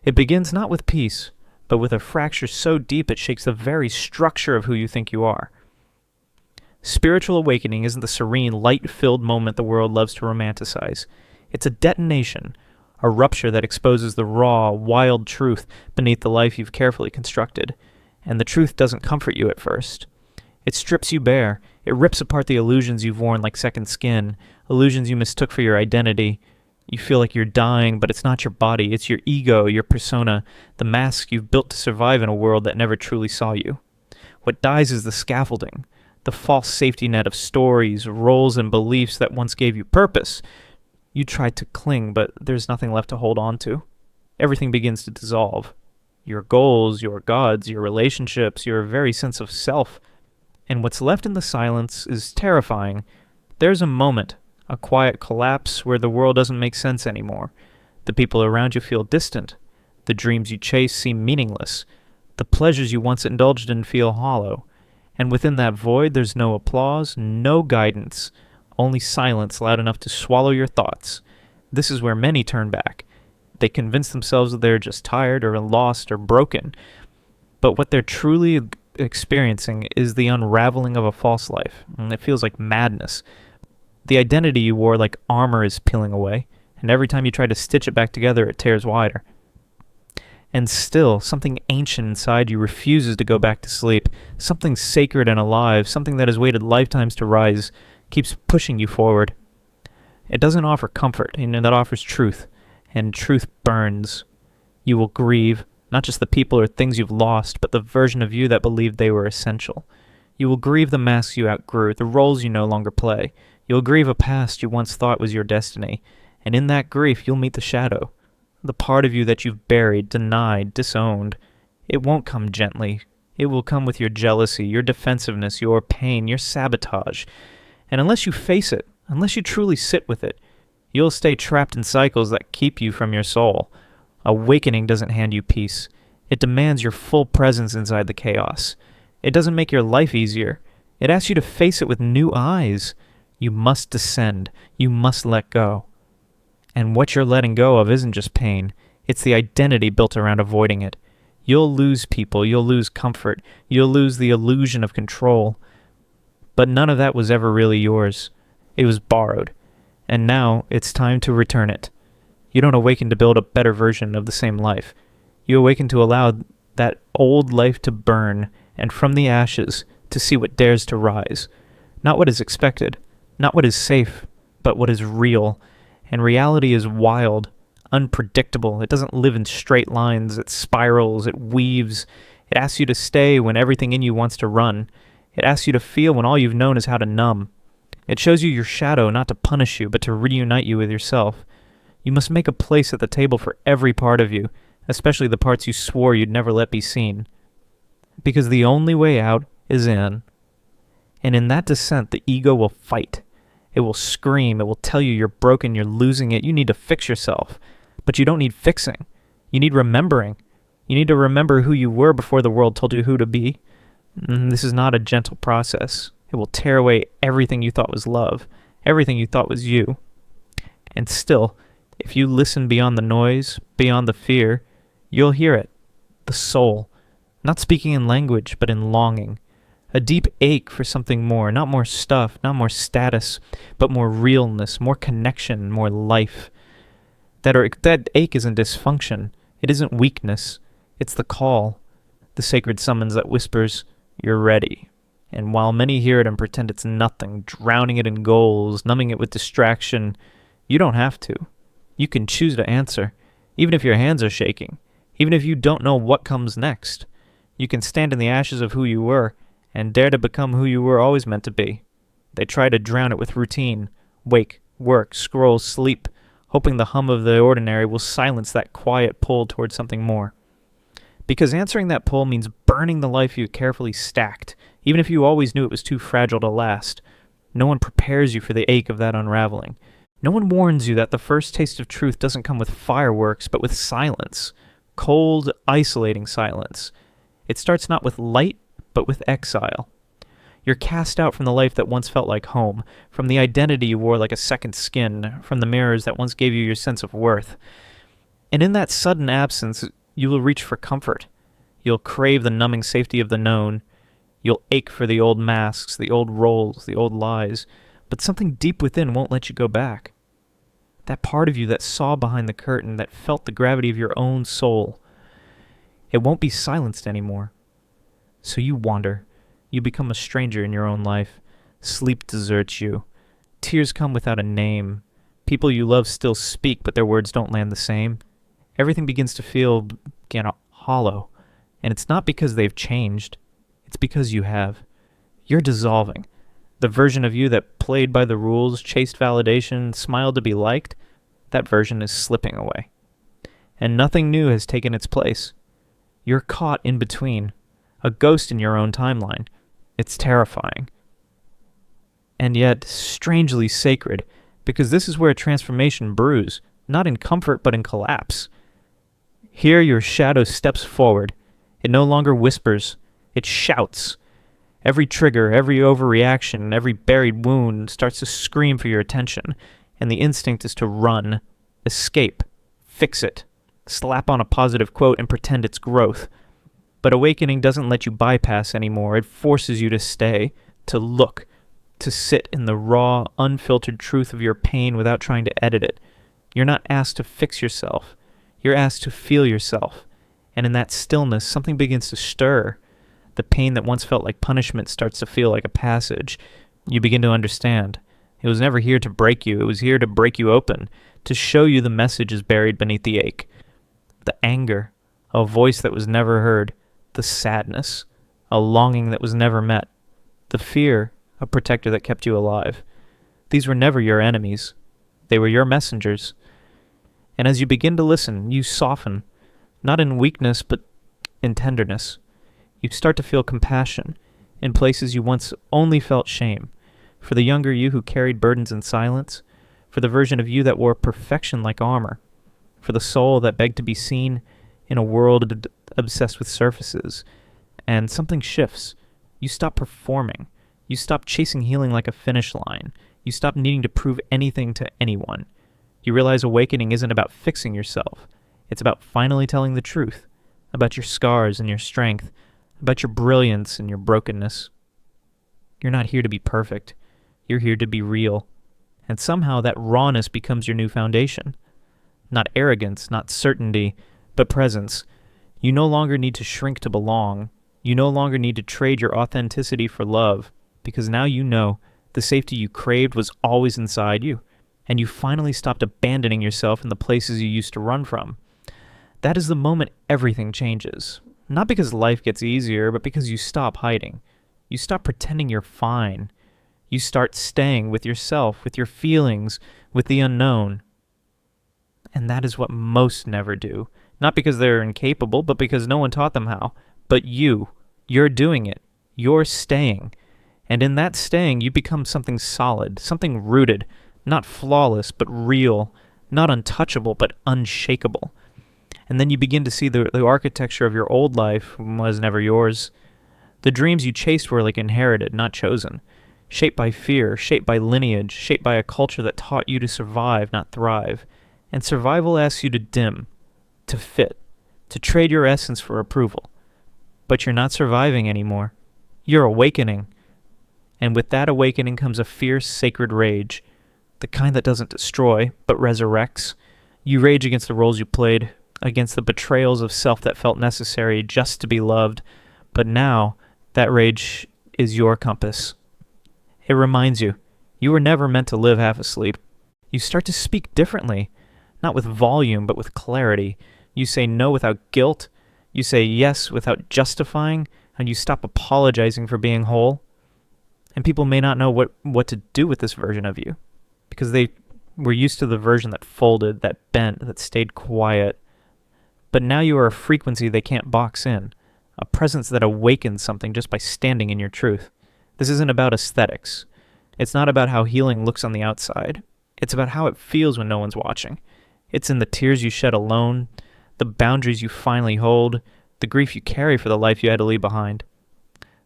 It begins not with peace, but with a fracture so deep it shakes the very structure of who you think you are. Spiritual awakening isn't the serene, light-filled moment the world loves to romanticize. It's a detonation, a rupture that exposes the raw, wild truth beneath the life you've carefully constructed. And the truth doesn't comfort you at first. It strips you bare. It rips apart the illusions you've worn like second skin, illusions you mistook for your identity. You feel like you're dying, but it's not your body. It's your ego, your persona, the mask you've built to survive in a world that never truly saw you. What dies is the scaffolding, the false safety net of stories, roles, and beliefs that once gave you purpose. You tried to cling, but there's nothing left to hold on to. Everything begins to dissolve. Your goals, your gods, your relationships, your very sense of self. And what's left in the silence is terrifying. There's a moment, a quiet collapse where the world doesn't make sense anymore. The people around you feel distant. The dreams you chase seem meaningless. The pleasures you once indulged in feel hollow. And within that void, there's no applause, no guidance, only silence loud enough to swallow your thoughts. This is where many turn back. They convince themselves that they're just tired or lost or broken. But what they're truly experiencing is the unraveling of a false life, and it feels like madness. The identity you wore like armor is peeling away, and every time you try to stitch it back together, it tears wider. And still, something ancient inside you refuses to go back to sleep. Something sacred and alive, something that has waited lifetimes to rise, keeps pushing you forward. It doesn't offer comfort, that offers truth, and truth burns. You will grieve, not just the people or things you've lost, but the version of you that believed they were essential. You will grieve the masks you outgrew, the roles you no longer play. You'll grieve a past you once thought was your destiny, and in that grief you'll meet the shadow. The part of you that you've buried, denied, disowned. It won't come gently. It will come with your jealousy, your defensiveness, your pain, your sabotage. And unless you face it, unless you truly sit with it, you'll stay trapped in cycles that keep you from your soul. Awakening doesn't hand you peace. It demands your full presence inside the chaos. It doesn't make your life easier. It asks you to face it with new eyes. You must descend. You must let go. And what you're letting go of isn't just pain. It's the identity built around avoiding it. You'll lose people. You'll lose comfort. You'll lose the illusion of control. But none of that was ever really yours. It was borrowed. And now it's time to return it. You don't awaken to build a better version of the same life. You awaken to allow that old life to burn, and from the ashes to see what dares to rise. Not what is expected, not what is safe, but what is real. And reality is wild, unpredictable. It doesn't live in straight lines. It spirals. It weaves. It asks you to stay when everything in you wants to run. It asks you to feel when all you've known is how to numb. It shows you your shadow not to punish you, but to reunite you with yourself. You must make a place at the table for every part of you, especially the parts you swore you'd never let be seen. Because the only way out is in. And in that descent, the ego will fight. It will scream. It will tell you you're broken, you're losing it, you need to fix yourself. But you don't need fixing. You need remembering. You need to remember who you were before the world told you who to be. This is not a gentle process. It will tear away everything you thought was love, everything you thought was you. And still, if you listen beyond the noise, beyond the fear, you'll hear it. The soul. Not speaking in language, but in longing. A deep ache for something more, not more stuff, not more status, but more realness, more connection, more life. That ache isn't dysfunction. It isn't weakness. It's the call, the sacred summons that whispers, "You're ready." And while many hear it and pretend it's nothing, drowning it in goals, numbing it with distraction, you don't have to. You can choose to answer, even if your hands are shaking, even if you don't know what comes next. You can stand in the ashes of who you were and dare to become who you were always meant to be. They try to drown it with routine, wake, work, scroll, sleep, hoping the hum of the ordinary will silence that quiet pull towards something more. Because answering that pull means burning the life you carefully stacked, even if you always knew it was too fragile to last. No one prepares you for the ache of that unraveling. No one warns you that the first taste of truth doesn't come with fireworks, but with silence. Cold, isolating silence. It starts not with light, but with exile. You're cast out from the life that once felt like home, from the identity you wore like a second skin, from the mirrors that once gave you your sense of worth. And in that sudden absence, You will reach for comfort. You'll crave the numbing safety of the known. You'll ache for the old masks, the old roles, the old lies, but something deep within won't let you go back. That part of you that saw behind the curtain, that felt the gravity of your own soul, it won't be silenced anymore. So you wander. You become a stranger in your own life. Sleep deserts you. Tears come without a name. People you love still speak, but their words don't land the same. Everything begins to feel, hollow. And it's not because they've changed. It's because you have. You're dissolving. The version of you that played by the rules, chased validation, smiled to be liked, that version is slipping away. And nothing new has taken its place. You're caught in between, a ghost in your own timeline. It's terrifying. And yet, strangely sacred, because this is where transformation brews, not in comfort but in collapse. Here your shadow steps forward. It no longer whispers, it shouts. Every trigger, every overreaction, every buried wound starts to scream for your attention, and the instinct is to run, escape, fix it, slap on a positive quote and pretend it's growth. But awakening doesn't let you bypass anymore. It forces you to stay, to look, to sit in the raw, unfiltered truth of your pain without trying to edit it. You're not asked to fix yourself. You're asked to feel yourself. And in that stillness, something begins to stir. The pain that once felt like punishment starts to feel like a passage. You begin to understand. It was never here to break you. It was here to break you open, to show you the message is buried beneath the ache. The anger, a voice that was never heard. The sadness, a longing that was never met. The fear, a protector that kept you alive. These were never your enemies. They were your messengers. And as you begin to listen, you soften, not in weakness, but in tenderness. You start to feel compassion in places you once only felt shame, for the younger you who carried burdens in silence, for the version of you that wore perfection like armor, for the soul that begged to be seen in a world obsessed with surfaces. And something shifts. You stop performing. You stop chasing healing like a finish line. You stop needing to prove anything to anyone. You realize awakening isn't about fixing yourself. It's about finally telling the truth, about your scars and your strength, about your brilliance and your brokenness. You're not here to be perfect. You're here to be real. And somehow that rawness becomes your new foundation. Not arrogance, not certainty, but presence. You no longer need to shrink to belong. You no longer need to trade your authenticity for love, because now you know the safety you craved was always inside you, and you finally stopped abandoning yourself in the places you used to run from. That is the moment everything changes. Not because life gets easier, but because you stop hiding. You stop pretending you're fine. You start staying with yourself, with your feelings, with the unknown. And that is what most never do. Not because they're incapable, but because no one taught them how. But you're doing it. You're staying. And in that staying, you become something solid, something rooted, not flawless, but real, not untouchable, but unshakable. And then you begin to see the architecture of your old life was never yours. The dreams you chased were like inherited, not chosen. Shaped by fear, shaped by lineage, shaped by a culture that taught you to survive, not thrive. And survival asks you to dim, to fit, to trade your essence for approval. But you're not surviving anymore. You're awakening. And with that awakening comes a fierce, sacred rage, the kind that doesn't destroy, but resurrects. You rage against the roles you played, against the betrayals of self that felt necessary just to be loved. But now, that rage is your compass. It reminds you, you were never meant to live half asleep. You start to speak differently, not with volume, but with clarity. You say no without guilt. You say yes without justifying, and you stop apologizing for being whole. And people may not know what to do with this version of you, because they were used to the version that folded, that bent, that stayed quiet. But now you are a frequency they can't box in, a presence that awakens something just by standing in your truth. This isn't about aesthetics. It's not about how healing looks on the outside. It's about how it feels when no one's watching. It's in the tears you shed alone, the boundaries you finally hold, the grief you carry for the life you had to leave behind.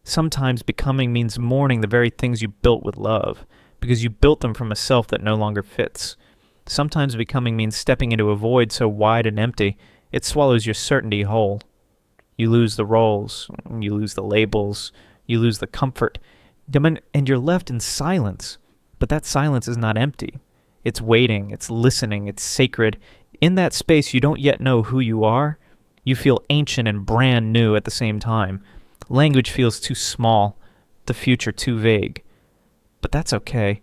Sometimes becoming means mourning the very things you built with love, because you built them from a self that no longer fits. Sometimes becoming means stepping into a void so wide and empty, It swallows your certainty whole. You lose the roles, you lose the labels, you lose the comfort, and you're left in silence. But that silence is not empty. It's waiting, it's listening, it's sacred. In that space, you don't yet know who you are. You feel ancient and brand new at the same time. Language feels too small, the future too vague. But that's okay,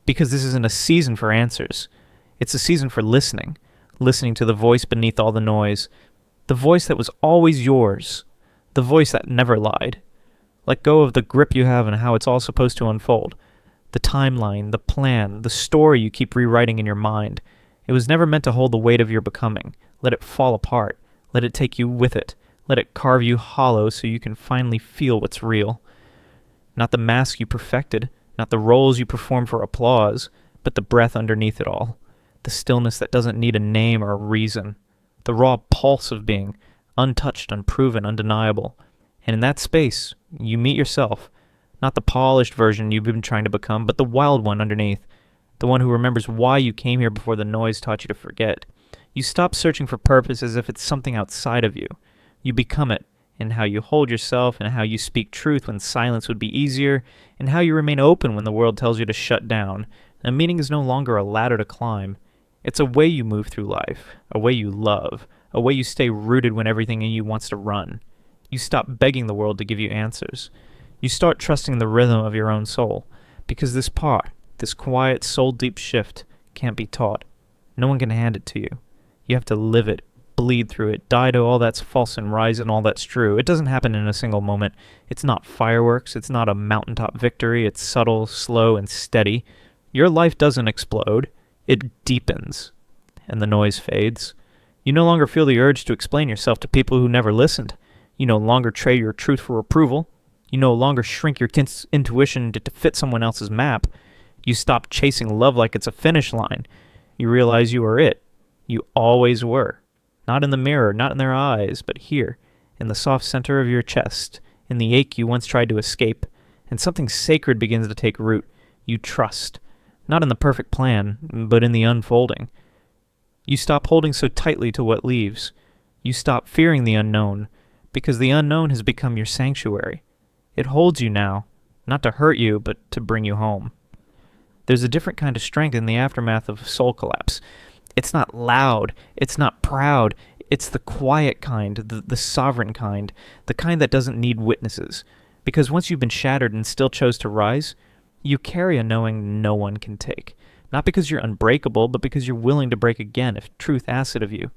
because this isn't a season for answers. It's a season for listening, listening to the voice beneath all the noise, the voice that was always yours, the voice that never lied. Let go of the grip you have and how it's all supposed to unfold. The timeline, the plan, the story you keep rewriting in your mind. It was never meant to hold the weight of your becoming. Let it fall apart. Let it take you with it. Let it carve you hollow so you can finally feel what's real. Not the mask you perfected, not the roles you perform for applause, but the breath underneath it all. The stillness that doesn't need a name or a reason. The raw pulse of being, untouched, unproven, undeniable. And in that space, you meet yourself. Not the polished version you've been trying to become, but the wild one underneath. The one who remembers why you came here before the noise taught you to forget. You stop searching for purpose as if it's something outside of you. You become it, in how you hold yourself, and how you speak truth when silence would be easier, and how you remain open when the world tells you to shut down. And meaning is no longer a ladder to climb. It's a way you move through life, a way you love, a way you stay rooted when everything in you wants to run. You stop begging the world to give you answers. You start trusting the rhythm of your own soul, because this part, this quiet, soul-deep shift, can't be taught. No one can hand it to you. You have to live it, bleed through it, die to all that's false and rise in all that's true. It doesn't happen in a single moment. It's not fireworks. It's not a mountaintop victory. It's subtle, slow, and steady. Your life doesn't explode. It deepens, and the noise fades. You no longer feel the urge to explain yourself to people who never listened. You no longer trade your truth for approval. You no longer shrink your intuition to fit someone else's map. You stop chasing love like it's a finish line. You realize you are it. You always were. Not in the mirror, not in their eyes, but here, in the soft center of your chest, in the ache you once tried to escape, and something sacred begins to take root. You trust. Not in the perfect plan, but in the unfolding. You stop holding so tightly to what leaves. You stop fearing the unknown, because the unknown has become your sanctuary. It holds you now, not to hurt you, but to bring you home. There's a different kind of strength in the aftermath of soul collapse. It's not loud, it's not proud, it's the quiet kind, the sovereign kind, the kind that doesn't need witnesses. Because once you've been shattered and still chose to rise, you carry a knowing no one can take. Not because you're unbreakable, but because you're willing to break again if truth asks it of you.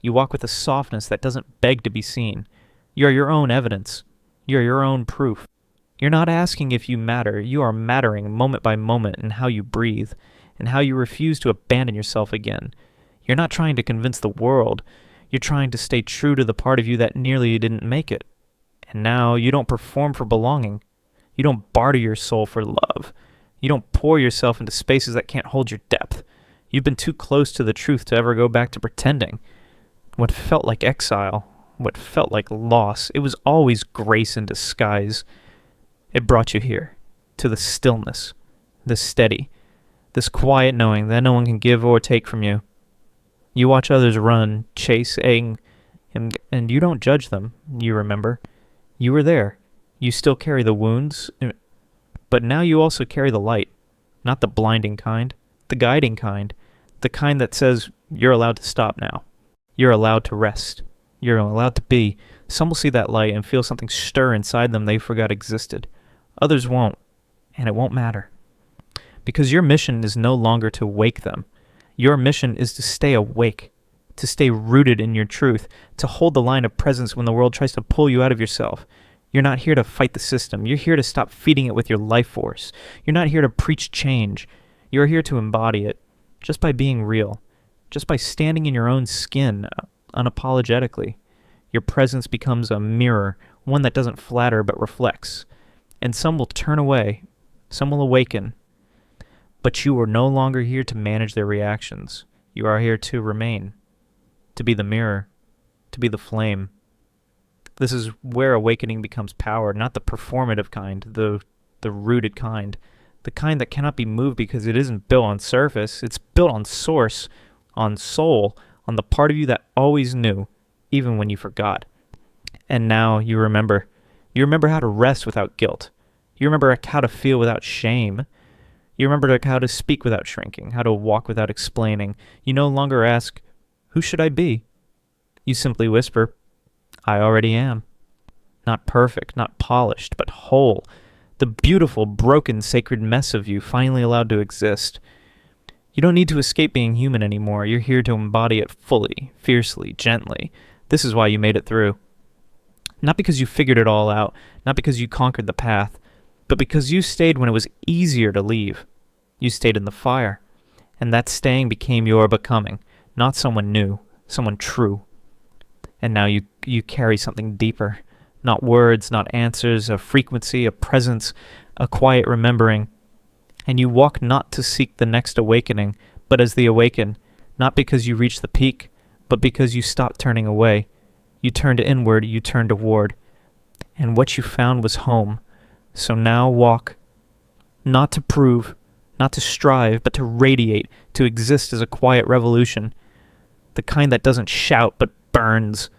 You walk with a softness that doesn't beg to be seen. You're your own evidence. You're your own proof. You're not asking if you matter. You are mattering moment by moment in how you breathe, and how you refuse to abandon yourself again. You're not trying to convince the world. You're trying to stay true to the part of you that nearly didn't make it. And now you don't perform for belonging. You don't barter your soul for love. You don't pour yourself into spaces that can't hold your depth. You've been too close to the truth to ever go back to pretending. What felt like exile, what felt like loss, it was always grace in disguise. It brought you here, to the stillness, the steady, this quiet knowing that no one can give or take from you. You watch others run, chase, aim, and you don't judge them. You remember. You were there. You still carry the wounds, but now you also carry the light. Not the blinding kind, the guiding kind, the kind that says, you're allowed to stop now. You're allowed to rest. You're allowed to be. Some will see that light and feel something stir inside them they forgot existed. Others won't, and it won't matter. Because your mission is no longer to wake them. Your mission is to stay awake, to stay rooted in your truth, to hold the line of presence when the world tries to pull you out of yourself. You're not here to fight the system. You're here to stop feeding it with your life force. You're not here to preach change. You're here to embody it, just by being real, just by standing in your own skin, unapologetically. Your presence becomes a mirror, one that doesn't flatter but reflects. And some will turn away, some will awaken. But you are no longer here to manage their reactions. You are here to remain, to be the mirror, to be the flame. This is where awakening becomes power, not the performative kind, the rooted kind, the kind that cannot be moved because it isn't built on surface. It's built on source, on soul, on the part of you that always knew, even when you forgot. And now you remember. You remember how to rest without guilt. You remember how to feel without shame. You remember how to speak without shrinking, how to walk without explaining. You no longer ask, who should I be? You simply whisper, I already am. Not perfect, not polished, but whole. The beautiful, broken, sacred mess of you finally allowed to exist. You don't need to escape being human anymore. You're here to embody it fully, fiercely, gently. This is why you made it through. Not because you figured it all out, not because you conquered the path, but because you stayed when it was easier to leave. You stayed in the fire, and that staying became your becoming, not someone new, someone true. And now you carry something deeper, not words, not answers, a frequency, a presence, a quiet remembering. And you walk not to seek the next awakening, but as the awakened, not because you reached the peak, but because you stopped turning away. You turned inward, you turned toward, and what you found was home. So now walk, not to prove, not to strive, but to radiate, to exist as a quiet revolution, the kind that doesn't shout but burns,